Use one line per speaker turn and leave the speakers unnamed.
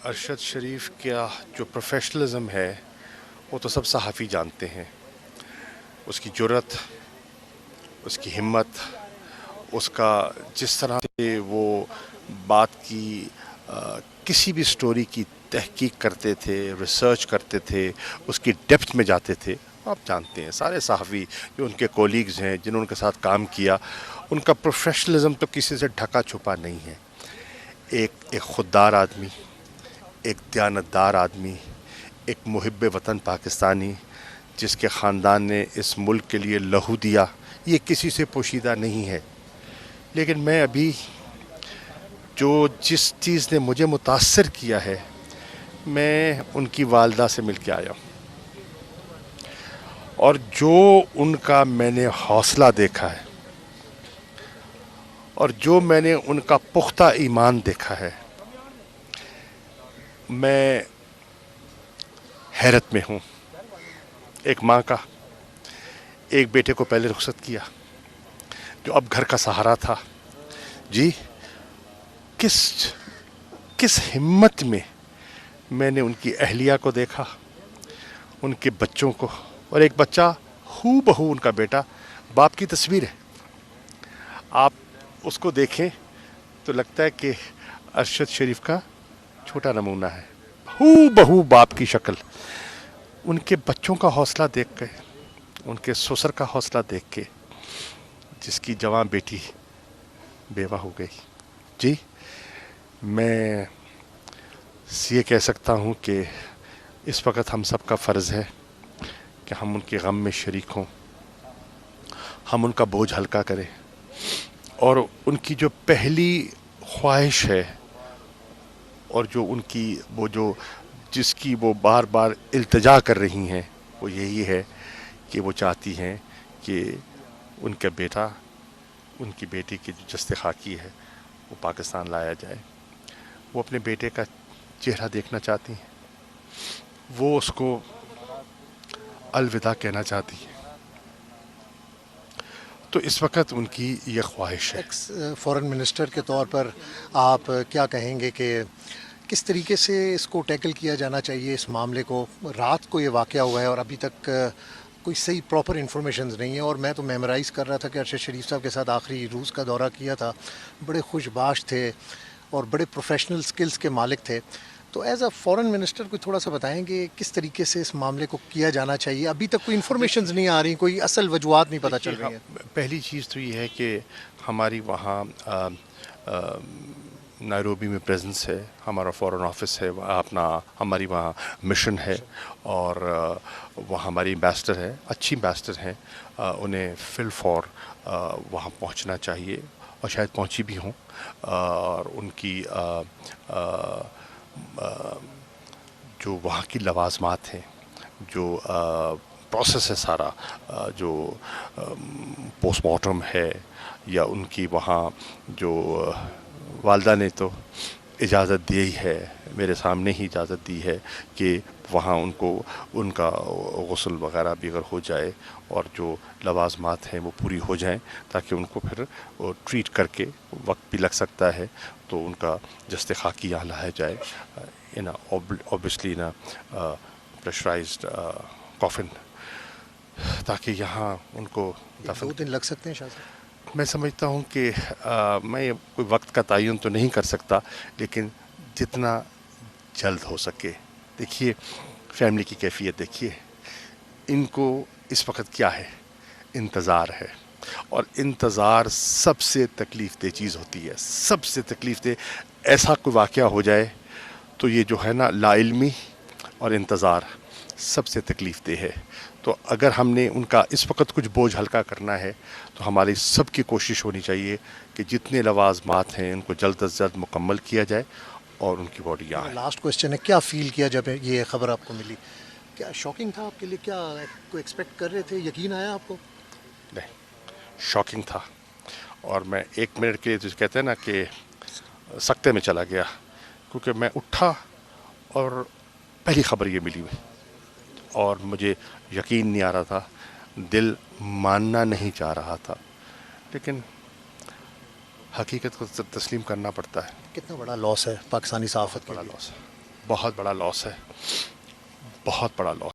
ارشد شریف کا جو پروفیشنلزم ہے وہ تو سب صحافی جانتے ہیں. اس کی جرت، اس کی ہمت، اس کا جس طرح سے وہ بات کی کسی بھی سٹوری کی تحقیق کرتے تھے، ریسرچ کرتے تھے، اس کی ڈیپتھ میں جاتے تھے. آپ جانتے ہیں سارے صحافی جو ان کے کولیگز ہیں، جنہوں نے ان کے ساتھ کام کیا، ان کا پروفیشنلزم تو کسی سے ڈھکا چھپا نہیں ہے. ایک خوددار آدمی، ایک دیانتدار آدمی، ایک محب وطن پاکستانی جس کے خاندان نے اس ملک کے لیے لہو دیا، یہ کسی سے پوشیدہ نہیں ہے. لیکن میں ابھی جس چیز نے مجھے متاثر کیا ہے، میں ان کی والدہ سے مل کے آیا ہوں، اور جو ان کا میں نے حوصلہ دیکھا ہے، اور جو میں نے ان کا پختہ ایمان دیکھا ہے، میں حیرت میں ہوں. ایک ماں کا ایک بیٹے کو پہلے رخصت کیا، جو اب گھر کا سہارا تھا. جی کس ہمت میں نے ان کی اہلیہ کو دیکھا، ان کے بچوں کو. اور ایک بچہ ہو بہو ان کا بیٹا باپ کی تصویر ہے. آپ اس کو دیکھیں تو لگتا ہے کہ ارشد شریف کا چھوٹا نمونہ ہے، ہو بہو باپ کی شکل. ان کے بچوں کا حوصلہ دیکھ کے، ان کے سسر کا حوصلہ دیکھ کے، جس کی جوان بیٹی بیوہ ہو گئی. جی میں یہ کہہ سکتا ہوں کہ اس وقت ہم سب کا فرض ہے کہ ہم ان کے غم میں شریک ہوں، ہم ان کا بوجھ ہلکا کریں. اور ان کی جو پہلی خواہش ہے، اور جو ان کی جس کی وہ بار بار التجا کر رہی ہیں، وہ یہی ہے کہ وہ چاہتی ہیں کہ ان کا بیٹا، ان کی بیٹی کی جو جست خاکی ہے وہ پاکستان لایا جائے. وہ اپنے بیٹے کا چہرہ دیکھنا چاہتی ہیں، وہ اس کو الوداع کہنا چاہتی ہیں. تو اس وقت ان کی یہ خواہش ہے.
ایکس فورن منسٹر کے طور پر آپ کیا کہیں گے کہ کس طریقے سے اس کو ٹیکل کیا جانا چاہیے اس معاملے کو؟ رات کو یہ واقعہ ہوا ہے اور ابھی تک کوئی صحیح پراپر انفارمیشنز نہیں ہے. اور میں تو میمورائز کر رہا تھا کہ ارشد شریف صاحب کے ساتھ آخری روس کا دورہ کیا تھا، بڑے خوش باش تھے اور بڑے پروفیشنل سکلز کے مالک تھے. تو ایز اے فورن منسٹر کوئی تھوڑا سا بتائیں کہ کس طریقے سے اس معاملے کو کیا جانا چاہیے؟ ابھی تک کوئی انفارمیشنز نہیں آ رہی، کوئی اصل وجوہات نہیں پتہ چل رہی ہیں.
پہلی چیز تو یہ ہے کہ ہماری وہاں نائروبی میں پریزنس ہے، ہمارا فورن آفس ہے، ہماری وہاں مشن ہے، اور وہاں ہماری ایمبیسڈر ہے، اچھی ایمبیسڈر ہیں. انہیں فل فور وہاں پہنچنا چاہیے، اور شاید پہنچی بھی ہوں. اور ان کی جو وہاں کی لوازمات ہیں، جو پروسیس ہے سارا، جو پوسٹ مارٹم ہے، یا ان کی وہاں جو والدہ نے تو اجازت دی ہی ہے، میرے سامنے ہی اجازت دی ہے کہ وہاں ان کا غسل وغیرہ بھی اگر ہو جائے، اور جو لوازمات ہیں وہ پوری ہو جائیں، تاکہ ان کو پھر ٹریٹ کر کے وقت بھی لگ سکتا ہے تو ان کا جست خاکی یہاں لایا جائے. اوبیسلی پریشرائزڈ کافن، تاکہ یہاں ان کو دفن.
2 دن لگ سکتے ہیں شاہ صاحب؟
میں سمجھتا ہوں کہ میں کوئی وقت کا تعین تو نہیں کر سکتا، لیکن جتنا جلد ہو سکے. دیکھیے فیملی کی کیفیت دیکھیے، ان کو اس وقت کیا ہے؟ انتظار ہے. اور انتظار سب سے تکلیف دہ چیز ہوتی ہے، سب سے تکلیف دہ. ایسا کوئی واقعہ ہو جائے تو یہ جو ہے نا، لا علمی اور انتظار سب سے تکلیف دہ ہے. تو اگر ہم نے ان کا اس وقت کچھ بوجھ ہلکا کرنا ہے تو ہماری سب کی کوشش ہونی چاہیے کہ جتنے لوازمات ہیں ان کو جلد از جلد مکمل کیا جائے اور ان کی باڈی یہاں ہے.
لاسٹ کوشچن ہے، کیا فیل کیا جب یہ خبر آپ کو ملی؟ کیا شاکنگ تھا آپ کے لیے؟ کیا کوئی ایکسپیکٹ کر رہے تھے؟ یقین آیا آپ کو؟
نہیں، شاکنگ تھا. اور میں 1 منٹ کے لیے جو کہتے ہیں نا کہ سکتے میں چلا گیا، کیونکہ میں اٹھا اور پہلی خبر یہ ملی ہوئی، اور مجھے یقین نہیں آ رہا تھا، دل ماننا نہیں چاہ رہا تھا. لیکن حقیقت کو تسلیم کرنا پڑتا ہے.
کتنا بڑا لاس ہے پاکستانی
بہت
صحافت کے
بڑا
لیے؟
لاس ہے. بہت بڑا لاس ہے، بہت بڑا لاس.